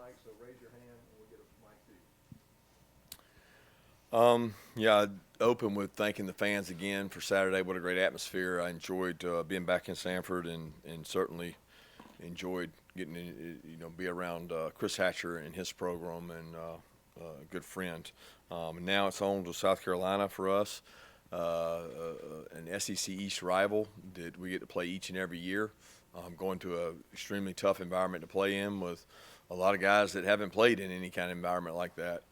mic, so raise your hand and we'll get a mic to you. Yeah, I'd open with thanking the fans again for Saturday. What a great atmosphere. I enjoyed being back in Sanford and certainly enjoyed getting to, be around Chris Hatcher and his program and a good friend. Now it's on to South Carolina for us, an SEC East rival that we get to play each and every year. Going to an extremely tough environment to play in with a lot of guys that haven't played in any kind of environment like that.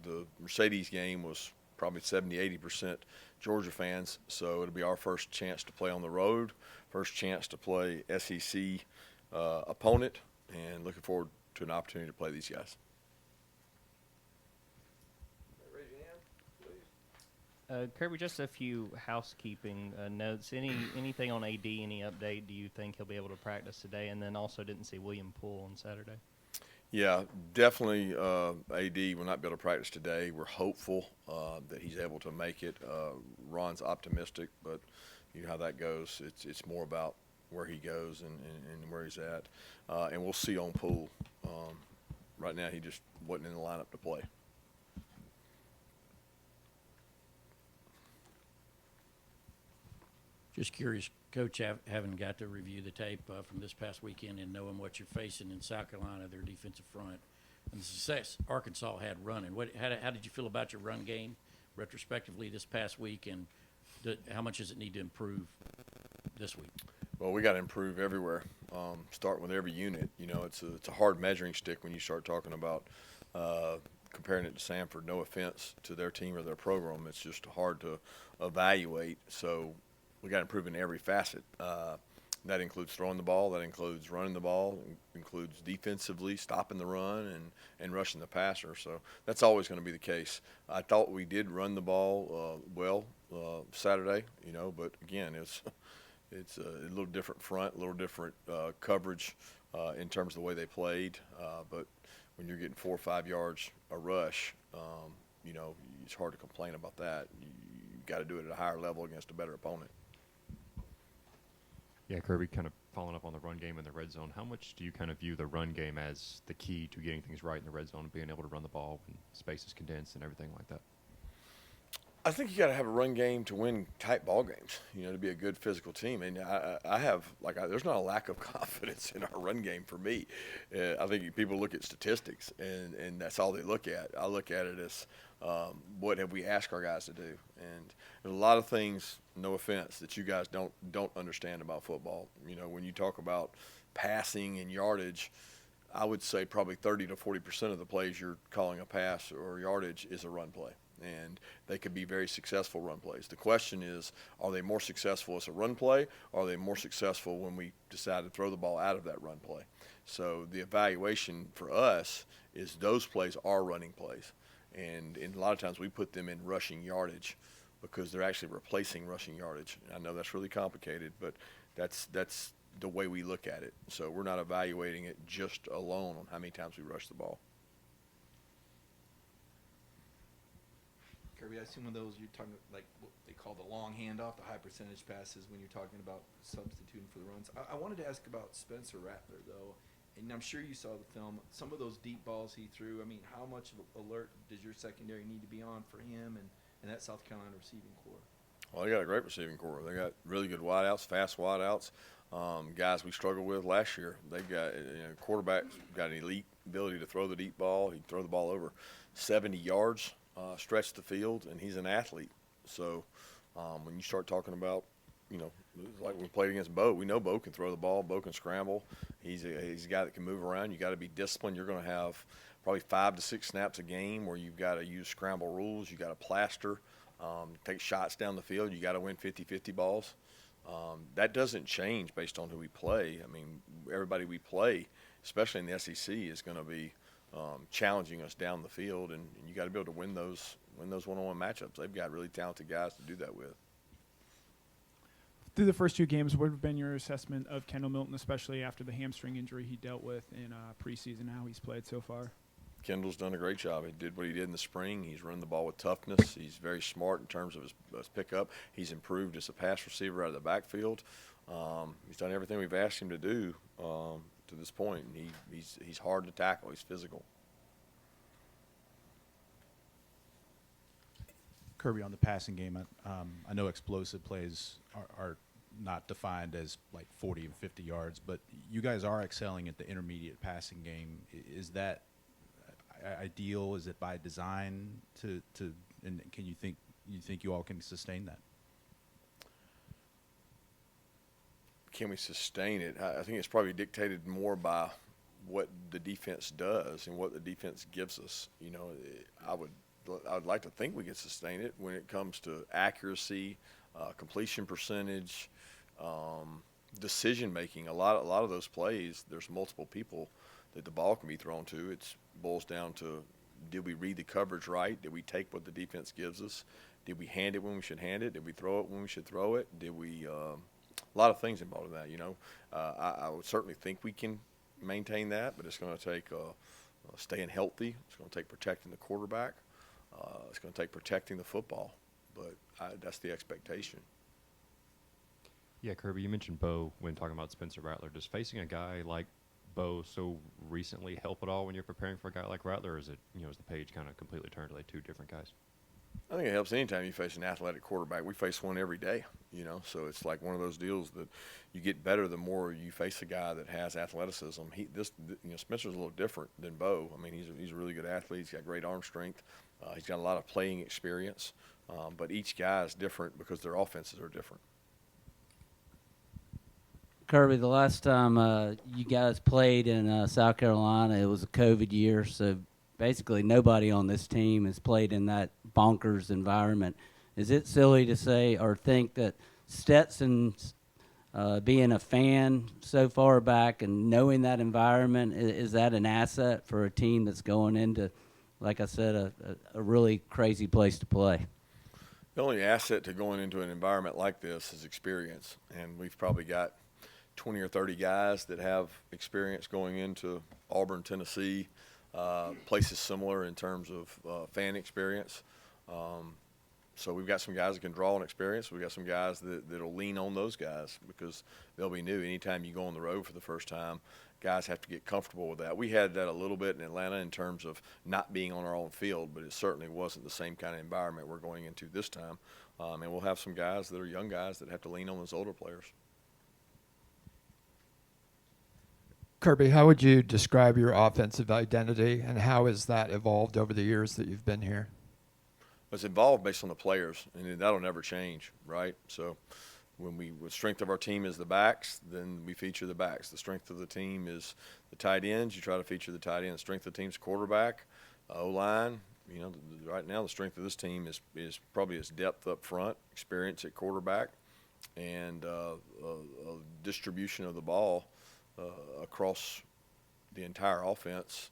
The Mercedes game was probably 70-80% Georgia fans, so it'll be our first chance to play on the road, first chance to play SEC opponent, and looking forward to an opportunity to play these guys. Raise your hand, please. Kirby, just a few housekeeping notes. Anything on AD? Any update? Do you think he'll be able to practice today? And then also didn't see William Poole on Saturday. Yeah, definitely. AD will not be able to practice today. We're hopeful that he's able to make it. Ron's optimistic, but you know how that goes. It's more about where he goes and where he's at, and we'll see on Poole. Right now, he just wasn't in the lineup to play. Just curious, Coach, having got to review the tape from this past weekend and knowing what you're facing in South Carolina, their defensive front, and the success Arkansas had running. How did you feel about your run game retrospectively this past week, and how much does it need to improve this week? Well, we got to improve everywhere. Start with every unit. It's a hard measuring stick when you start talking about comparing it to Sanford. No offense to their team or their program, it's just hard to evaluate. So we got to improve in every facet. That includes throwing the ball. That includes running the ball. Includes defensively stopping the run and rushing the passer. So that's always going to be the case. I thought we did run the ball well Saturday. But again, it's a little different front, a little different coverage in terms of the way they played. But when you're getting 4 or 5 yards a rush, it's hard to complain about that. You got to do it at a higher level against a better opponent. Yeah, Kirby, kind of following up on the run game in the red zone, how much do you kind of view the run game as the key to getting things right in the red zone and being able to run the ball when space is condensed and everything like that? I think you got to have a run game to win tight ball games, to be a good physical team. And there's not a lack of confidence in our run game for me. I think people look at statistics, and that's all they look at. I look at it as what have we asked our guys to do. And there's a lot of things, no offense, that you guys don't understand about football. When you talk about passing and yardage, I would say probably 30 to 40% of the plays you're calling a pass or yardage is a run play. And they could be very successful run plays. The question is, are they more successful as a run play, or are they more successful when we decide to throw the ball out of that run play? So the evaluation for us is those plays are running plays. And a lot of times we put them in rushing yardage because they're actually replacing rushing yardage. I know that's really complicated, but that's the way we look at it. So we're not evaluating it just alone on how many times we rush the ball. Kirby, I assume one of those you're talking like what they call the long handoff, the high percentage passes when you're talking about substituting for the runs. I wanted to ask about Spencer Rattler, though, and I'm sure you saw the film. Some of those deep balls he threw, how much of an alert does your secondary need to be on for him and that South Carolina receiving core? Well, they got a great receiving core. They got really good wideouts, fast wideouts. Guys we struggled with last year. They got quarterbacks got an elite ability to throw the deep ball. He can throw the ball over 70 yards. Stretch the field, and he's an athlete. So when you start talking about, like we played against Bo, we know Bo can throw the ball. Bo can scramble. He's a guy that can move around. You got to be disciplined. You're going to have probably 5 to 6 snaps a game where you've got to use scramble rules. You got to plaster, take shots down the field. You got to win 50-50 balls. That doesn't change based on who we play. Everybody we play, especially in the SEC, is going to be challenging us down the field, and you got to be able to win those one-on-one matchups. They've got really talented guys to do that with. Through the first 2 games, what have been your assessment of Kendall Milton, especially after the hamstring injury he dealt with in preseason, how he's played so far? Kendall's done a great job. He did what he did in the spring. He's run the ball with toughness. He's very smart in terms of his pickup. He's improved as a pass receiver out of the backfield. He's done everything we've asked him to do. to this point. And he's hard to tackle. He's physical. Kirby, on the passing game, I know explosive plays are not defined as like 40 and 50 yards, but you guys are excelling at the intermediate passing game. Is that ideal? Is it by design and can you think you all can sustain that? Can we sustain it? I think it's probably dictated more by what the defense does and what the defense gives us. You know, I would like to think we can sustain it when it comes to accuracy, completion percentage, decision making. A lot of those plays, there's multiple people that the ball can be thrown to. It boils down to, did we read the coverage right? Did we take what the defense gives us? Did we hand it when we should hand it? Did we throw it when we should throw it? Did we a lot of things involved in that, you know. I would certainly think we can maintain that, but it's going to take staying healthy. It's going to take protecting the quarterback. It's going to take protecting the football, but that's the expectation. Yeah, Kirby, you mentioned Bo when talking about Spencer Rattler. Does facing a guy like Bo so recently help at all when you're preparing for a guy like Rattler, or is it, is the page kind of completely turned to like two different guys? I think it helps anytime you face an athletic quarterback. We face one every day, so it's like one of those deals that you get better the more you face a guy that has athleticism. Spencer's a little different than Bo. I mean, he's a really good athlete. He's got great arm strength. He's got a lot of playing experience, but each guy is different because their offenses are different. Kirby, the last time you guys played in South Carolina, it was a COVID year, so basically nobody on this team has played in that bonkers environment. Is it silly to say or think that Stetson's being a fan so far back and knowing that environment, is that an asset for a team that's going into, like I said, a really crazy place to play? The only asset to going into an environment like this is experience, and we've probably got 20 or 30 guys that have experience going into Auburn, Tennessee, places similar in terms of fan experience. So we've got some guys that can draw on experience. We've got some guys that'll lean on those guys because they'll be new. Anytime you go on the road for the first time, guys have to get comfortable with that. We had that a little bit in Atlanta in terms of not being on our own field, but it certainly wasn't the same kind of environment we're going into this time. And we'll have some guys that are young guys that have to lean on those older players. Kirby, how would you describe your offensive identity, and how has that evolved over the years that you've been here? It's evolved based on the players, and that'll never change, right? So when the strength of our team is the backs, then we feature the backs. The strength of the team is the tight ends. You try to feature the tight end. The strength of the team's quarterback, O-line. Right now the strength of this team is probably its depth up front, experience at quarterback, and distribution of the ball across the entire offense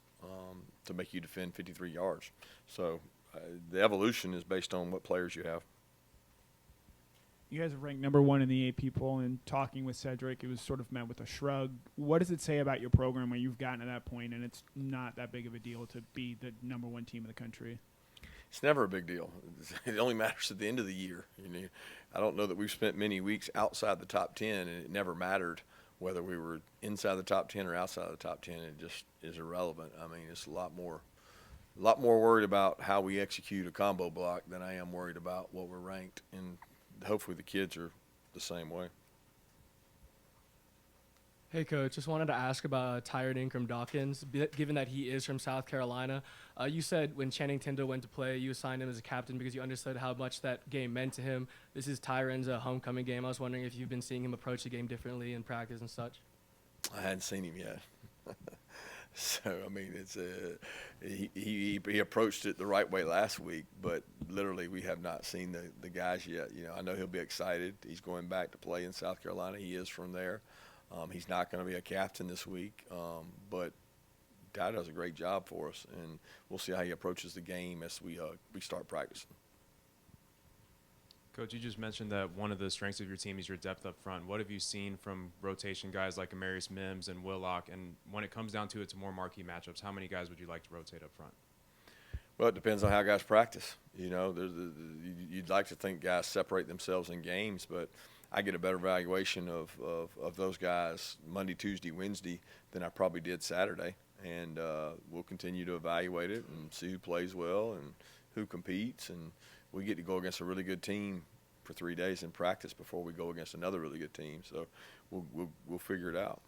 to make you defend 53 yards. So the evolution is based on what players you have. You guys are ranked number 1 in the AP poll, and talking with Cedric, it was sort of met with a shrug. What does it say about your program when you've gotten to that point and it's not that big of a deal to be the number 1 team in the country? It's never a big deal. It only matters at the end of the year. I don't know that we've spent many weeks outside the top 10, and it never mattered whether we were inside the top 10 or outside the top 10. It just is irrelevant. I mean, it's a lot more worried about how we execute a combo block than I am worried about what we're ranked, and hopefully the kids are the same way. Hey, Coach, just wanted to ask about Tyrion Ingram-Dawkins. Given that he is from South Carolina, you said when Channing Tindall went to play, you assigned him as a captain because you understood how much that game meant to him. This is Tyrion's homecoming game. I was wondering if you've been seeing him approach the game differently in practice and such. I hadn't seen him yet. So, I mean, it's he approached it the right way last week, but literally we have not seen the guys yet. I know he'll be excited. He's going back to play in South Carolina. He is from there. He's not going to be a captain this week, but Ty does a great job for us, and we'll see how he approaches the game as we start practicing. Coach, you just mentioned that one of the strengths of your team is your depth up front. What have you seen from rotation guys like Amarius Mims and Willock? And when it comes down to it, to more marquee matchups, how many guys would you like to rotate up front? Well, it depends on how guys practice. You'd like to think guys separate themselves in games, but I get a better valuation of those guys Monday, Tuesday, Wednesday than I probably did Saturday. And we'll continue to evaluate it and see who plays well and who competes. And we get to go against a really good team for 3 days in practice before we go against another really good team. So we'll figure it out.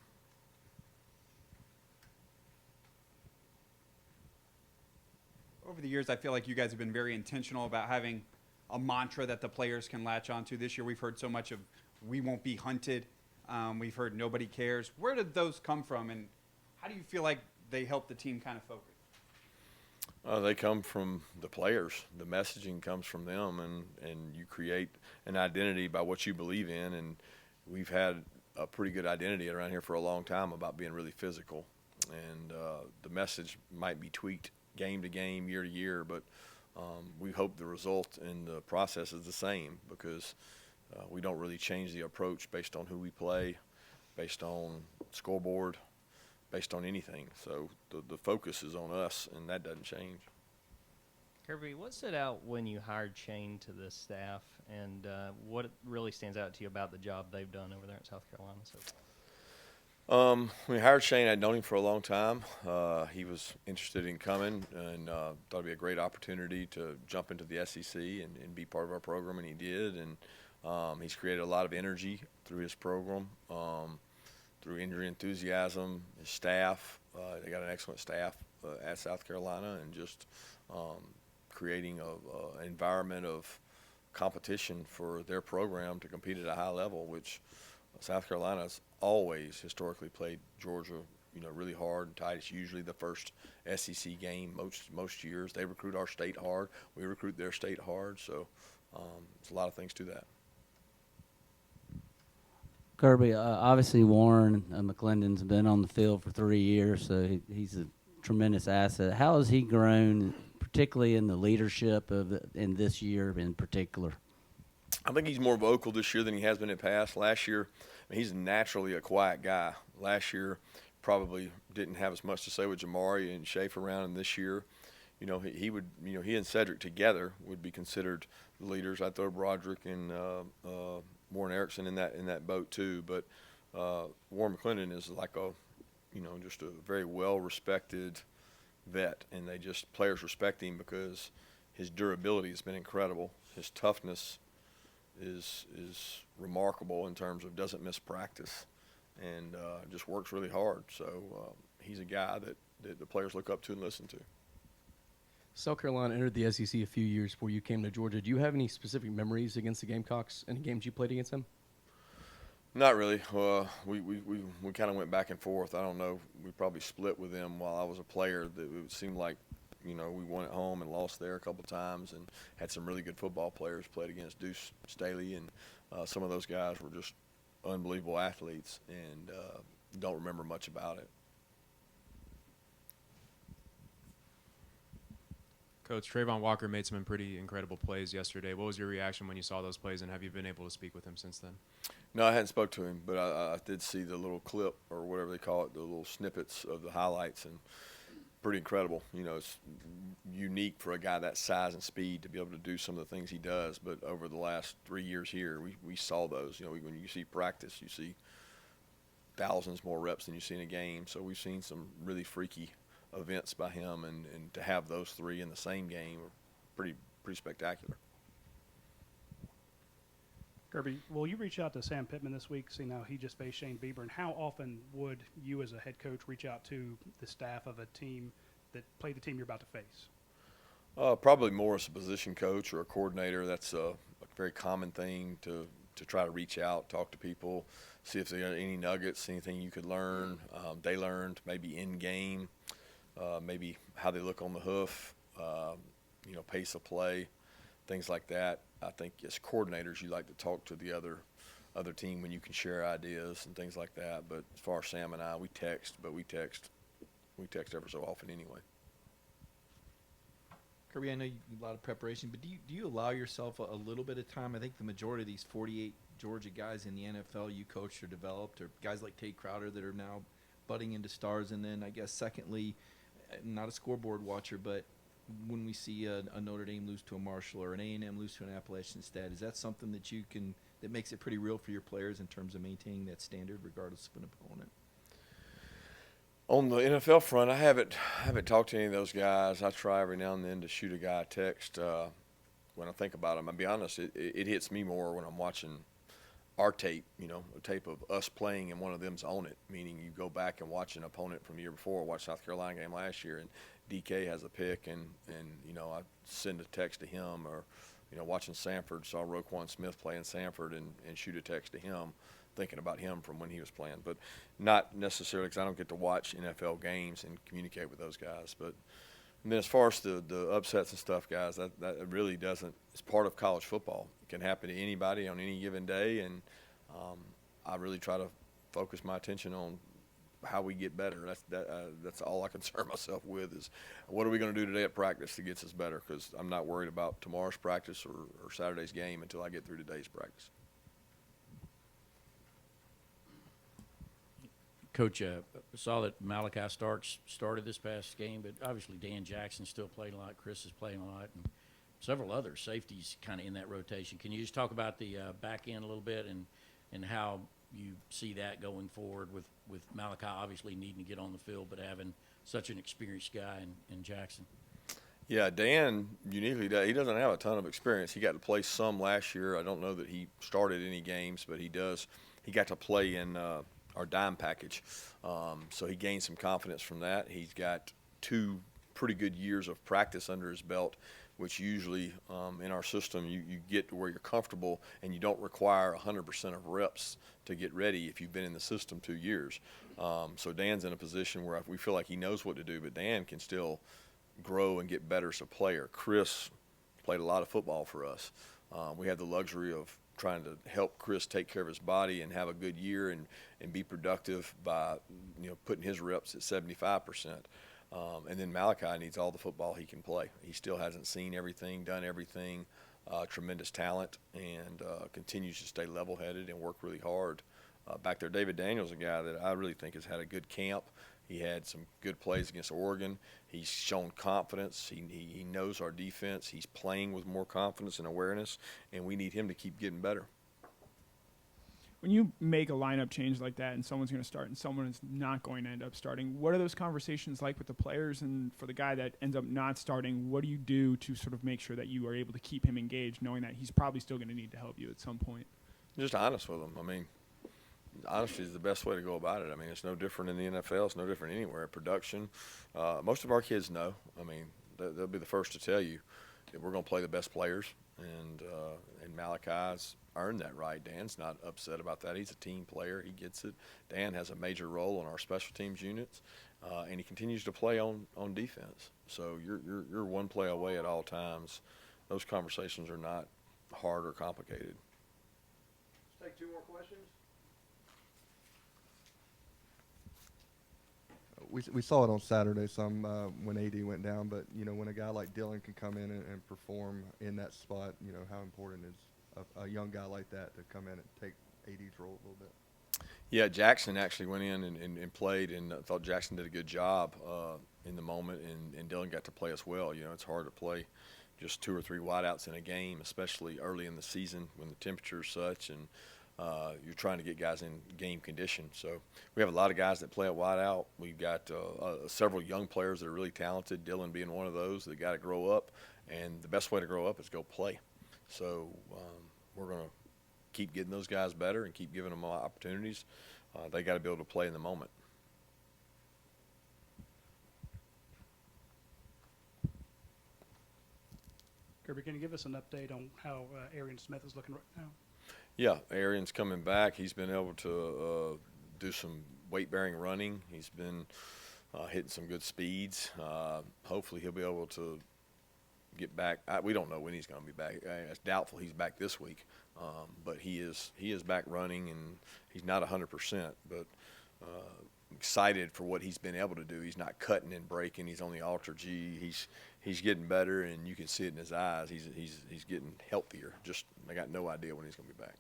Over the years, I feel like you guys have been very intentional about having a mantra that the players can latch onto. This year, we've heard so much of "we won't be hunted." We've heard "nobody cares." Where did those come from, and how do you feel like they help the team kind of focus? They come from the players. The messaging comes from them, and you create an identity by what you believe in. And we've had a pretty good identity around here for a long time about being really physical. And the message might be tweaked game to game, year to year, but we hope the result in the process is the same, because we don't really change the approach based on who we play, based on scoreboard, based on anything. So the focus is on us, and that doesn't change. Kirby, what stood out when you hired Shane to the staff, and what really stands out to you about the job they've done over there in South Carolina so far? When we hired Shane, I'd known him for a long time. He was interested in coming and thought it'd be a great opportunity to jump into the SEC and be part of our program, and he did. And he's created a lot of energy through his program, through injury enthusiasm, his staff. They got an excellent staff at South Carolina, and just creating an environment of competition for their program to compete at a high level, which South Carolina's always historically played Georgia, really hard and tight. It's usually the first SEC game most years. They recruit our state hard. We recruit their state hard. So there's a lot of things to that. Kirby, obviously Warren McClendon's been on the field for 3 years, so he's a tremendous asset. How has he grown, particularly in the leadership in this year in particular? I think he's more vocal this year than he has been in the past. Last year, he's naturally a quiet guy. Last year, probably didn't have as much to say with Jamari and Schaefer around, and this year, he would, he and Cedric together would be considered the leaders. I'd throw Broderick and Warren Erickson in that boat too. But Warren McClendon is like just a very well-respected vet, and players respect him because his durability has been incredible. His toughness is remarkable in terms of doesn't miss practice and just works really hard. So he's a guy that the players look up to and listen to. South Carolina entered the SEC a few years before you came to Georgia. Do you have any specific memories against the Gamecocks? Any games you played against them? Not really. We kind of went back and forth. I don't know. We probably split with them while I was a player. It seemed like we won at home and lost there a couple times, and had some really good football players. Played against Deuce Staley, and some of those guys were just unbelievable athletes, and don't remember much about it. Coach, Travon Walker made some pretty incredible plays yesterday. What was your reaction when you saw those plays, and have you been able to speak with him since then? No, I hadn't spoke to him, but I did see the little clip, or whatever they call it, the little snippets of the highlights, and pretty incredible. It's unique for a guy that size and speed to be able to do some of the things he does. But over the last 3 years here, we saw those. When you see practice, you see thousands more reps than you see in a game. So we've seen some really freaky events by him, and to have those three in the same game are pretty spectacular. Kirby, will you reach out to Sam Pittman this week, seeing how he just faced Shane Bieber, and how often would you as a head coach reach out to the staff of a team that played the team you're about to face? Probably more as a position coach or a coordinator. That's a very common thing to try to reach out, talk to people, see if there are any nuggets, anything you could learn. They learned maybe in game, maybe how they look on the hoof, pace of play, things like that. I think as coordinators, you like to talk to the other team when you can share ideas and things like that. But as far as Sam and I, we text ever so often anyway. Kirby, I know a lot of preparation, but do you allow yourself a little bit of time? I think the majority of these 48 Georgia guys in the NFL you coached or developed, or guys like Tate Crowder that are now budding into stars. And then I guess secondly, not a scoreboard watcher, but when we see a Notre Dame lose to a Marshall or an A&M lose to an Appalachian State, is that something that you can that makes it pretty real for your players in terms of maintaining that standard regardless of an opponent? On the NFL front, I haven't talked to any of those guys. I try every now and then to shoot a guy a text when I think about them. I'll be honest, it hits me more when I'm watching our tape, a tape of us playing and one of them's on it, meaning you go back and watch an opponent from the year before, watch South Carolina game last year, and DK has a pick, and I send a text to him, or watching Sanford, saw Roquan Smith play in Sanford and shoot a text to him, thinking about him from when he was playing, but not necessarily because I don't get to watch NFL games and communicate with those guys. But and then as far as the upsets and stuff, guys, that really doesn't. It's part of college football. It can happen to anybody on any given day, and I really try to focus my attention on how we get better. That's all I concern myself with is what are we going to do today at practice that gets us better, because I'm not worried about tomorrow's practice or Saturday's game until I get through today's practice. Coach, saw that Malachi Starks started this past game, but obviously Dan Jackson still playing a lot. Chris is playing a lot, and several other safeties kind of in that rotation. Can you just talk about the back end a little bit and how you see that going forward with Malachi obviously needing to get on the field, but having such an experienced guy in Jackson? Yeah, Dan uniquely does. He doesn't have a ton of experience. He got to play some last year. I don't know that he started any games, but he does. He got to play in our dime package. So he gained some confidence from that. He's got 2 pretty good years of practice under his belt, which usually in our system you get to where you're comfortable and you don't require 100% of reps to get ready if you've been in the system 2 years. So Dan's in a position where we feel like he knows what to do, but Dan can still grow and get better as a player. Chris played a lot of football for us. We had the luxury of trying to help Chris take care of his body and have a good year and be productive by putting his reps at 75%. And then Malachi needs all the football he can play. He still hasn't seen everything, done everything, tremendous talent, and continues to stay level-headed and work really hard. Back there, David Daniels, a guy that I really think has had a good camp. He had some good plays against Oregon. He's shown confidence. He knows our defense. He's playing with more confidence and awareness, and we need him to keep getting better. When you make a lineup change like that and someone's going to start and someone is not going to end up starting, what are those conversations like with the players? And for the guy that ends up not starting, what do you do to sort of make sure that you are able to keep him engaged, knowing that he's probably still going to need to help you at some point? Just honest with him. I mean, honesty is the best way to go about it. I mean, it's no different in the NFL. It's no different anywhere. Production, most of our kids know. I mean, they'll be the first to tell you that we're going to play the best players, and Malachi's earned that right. Dan's not upset about that. He's a team player. He gets it. Dan has a major role in our special teams units, and he continues to play on defense. So you're one play away at all times. Those conversations are not hard or complicated. Let's take 2 more questions. We saw it on Saturday some when AD went down, but when a guy like Dillon can come in and perform in that spot, how important is a young guy like that to come in and take AD's role a little bit? Yeah, Jackson actually went in and played, and I thought Jackson did a good job in the moment, and Dillon got to play as well. It's hard to play just 2 or 3 wideouts in a game, especially early in the season when the temperature is such, and you're trying to get guys in game condition. So we have a lot of guys that play at wideout. We've got several young players that are really talented, Dillon being one of those. They got to grow up, and the best way to grow up is go play. So we're going to keep getting those guys better and keep giving them opportunities. They got to be able to play in the moment. Kirby, can you give us an update on how Arian Smith is looking right now? Yeah, Arian's coming back. He's been able to do some weight-bearing running. He's been hitting some good speeds. Hopefully he'll be able to get back. We don't know when he's going to be back. It's doubtful he's back this week, but he is back running, and he's not 100%, but excited for what he's been able to do. He's not cutting and breaking. He's on the Ultra G. He's getting better, and you can see it in his eyes. He's getting healthier. Just I got no idea when he's going to be back.